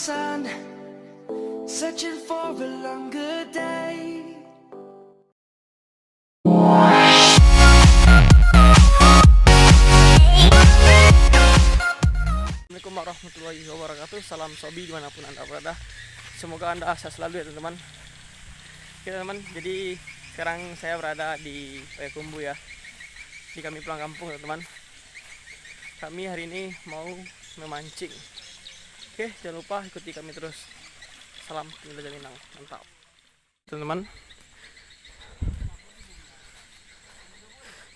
sun, searching for a longer day. Assalamualaikum warahmatullahi wabarakatuh. Salam sobi dimanapun anda berada. Semoga anda sehat selalu ya teman-teman. Oke teman-teman, jadi sekarang saya berada di Payakumbuh ya, di kami pulang kampung teman-teman. Kami hari ini mau memancing. Oke, jangan lupa ikuti kami terus. Salam Tunda Jaminang, mantap teman-teman.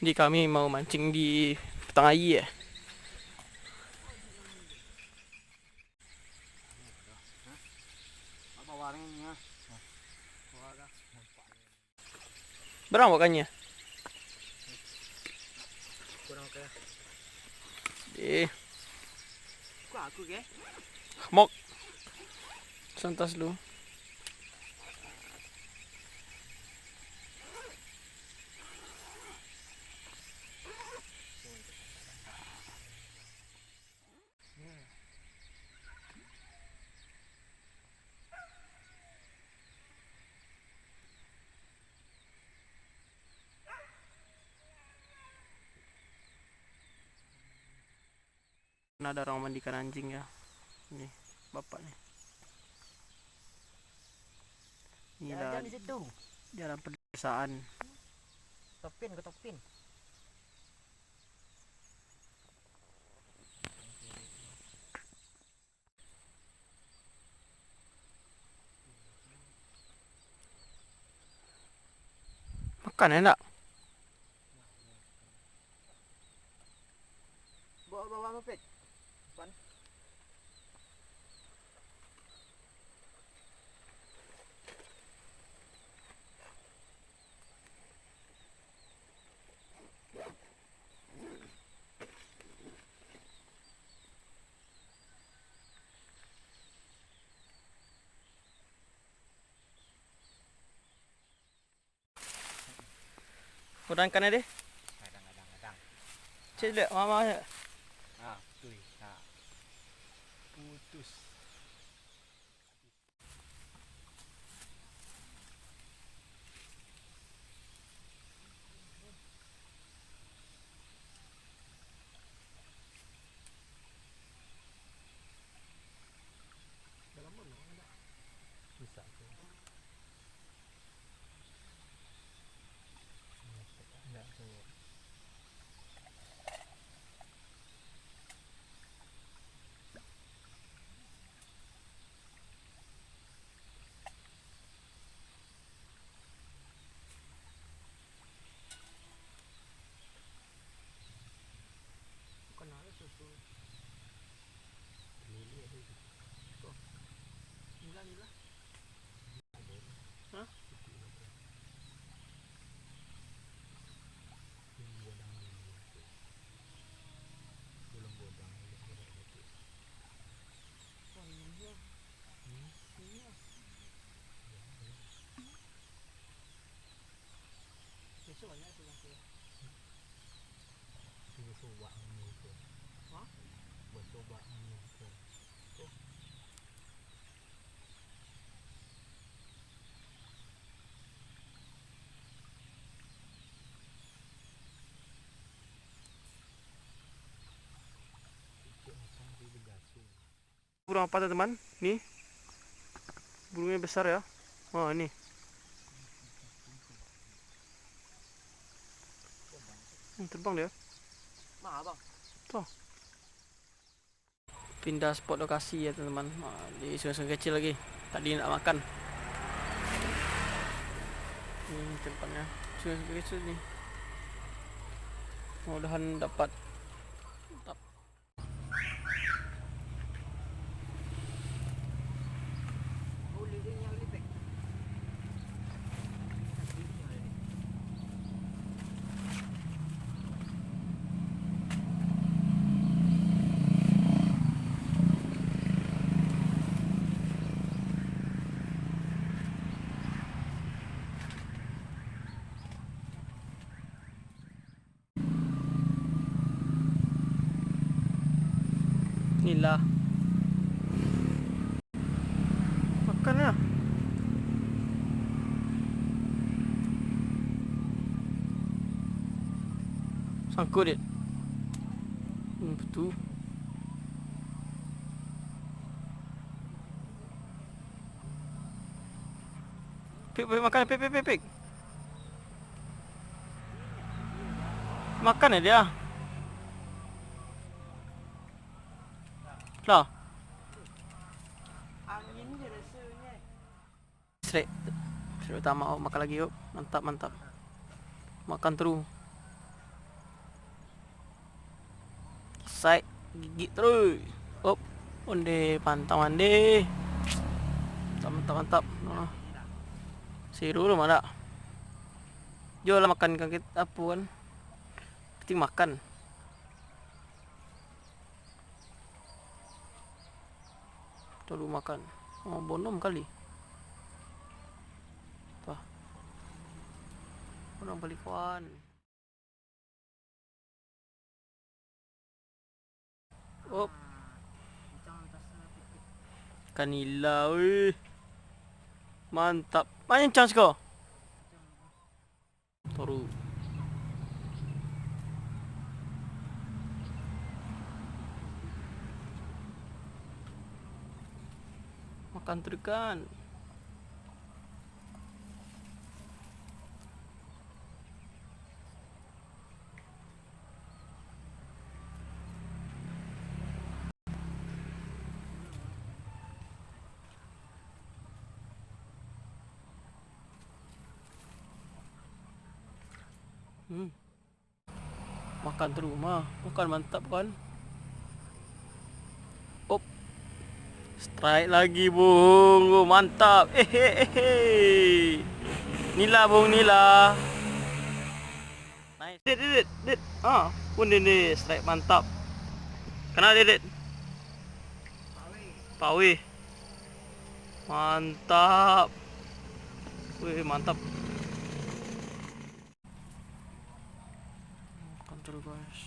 Jadi kami mau mancing di tengah air ya. Berapa makannya? Kurang kayak aku ke? Mok santas lu. Ada orang mandikan anjing ya. Ini bapak nih. Ini Jalan di situ. jalan pedesaan. Topin ke topin. Makan enak. Bawa moped. Ban. Udangkan deh. Kadang-kadang. Cek lihat mama ya. Ah, tuh. Nah. Putus. Bisa tuh. Enggak tuh. Kenal susu. Lili ada itu. Tuh. Nila. Hah? Besok banyak tu lah saya. Bersobat ni tu. Ha? Bersobat ni tu. Tu. Burung apa teman? Nih. Burungnya besar ya. Wah, ini. Terbang dia. Mana bang? Tuh. Pindah spot lokasi ya teman-teman. Di sungai-sungai kecil lagi. Tadi nak makan. Ini tempatnya. Sungai-sungai kecil nih. Mudah-mudahan dapat. Inilah Sangkut dia. Betul. Pik, makan, pik. Makan dia. Lah. Angin je rasanya. Straight utama makan lagi yuk. Mantap. Makan terus. Side gigit terus. Hop. Onde pantang mandi. Mantap. Seru lu mana? Jom lah makan kan kita apa kan? Penting makan. Terlalu makan. Oh, bonom kali. Tuh. Orang balik kawan. Oh. Kanila, weh. Mantap. Mana chance kau? Toru. Makan terkan. Makan terus mah. Makan mantap kan. Op. Strike lagi bung. Oh, mantap. Nila bung nila. Nice. Dit. Ah, pun ini strike mantap. Kena dit. Pawi. Mantap. Wih, mantap. Control guys.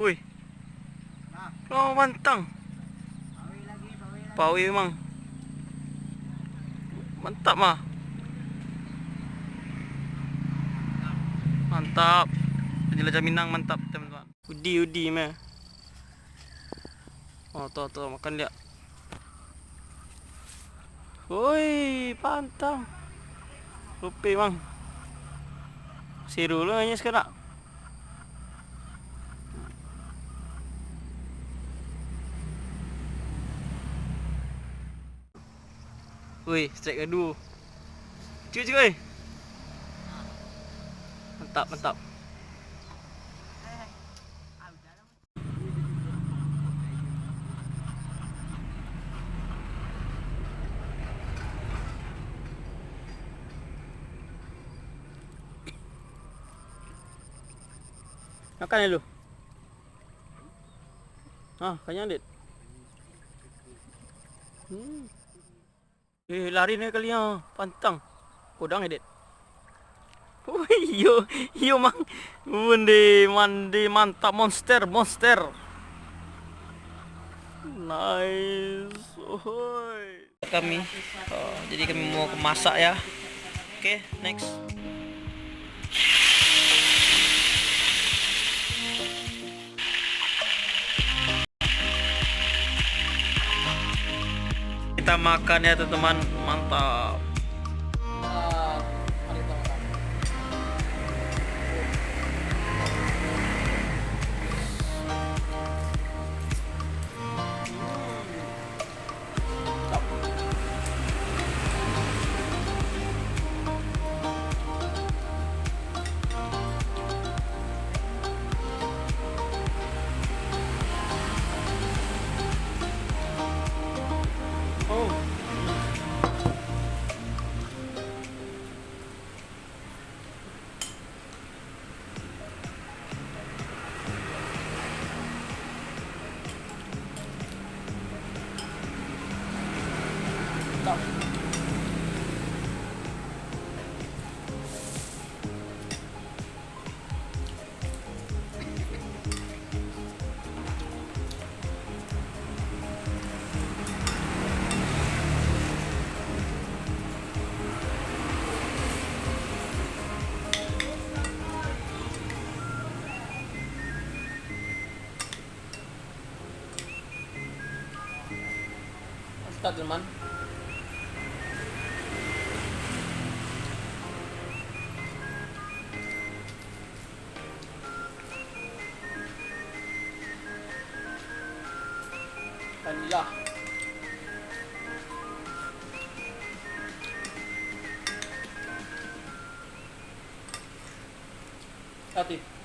Wih. Oh, mantang. Pawi memang. Mantap mah. Mantap. Jelajah Minang mantap teman-teman. Udi meh. Oh, tuh makan dia. Woi, pantang. Rupi bang. Seru lu hanya sekarang. Woi, strike kedua. Cuy. Mantap. Makan ya lu. Kayaknya dit. Lari ni kali ya, pantang. Kodang edit. Yo mang. Mandi mantap monster. Nice. Jadi kami mau masak ya. Oke, next. Kita makan ya teman-teman, mantap. Tak teman. Vanilla. Hati.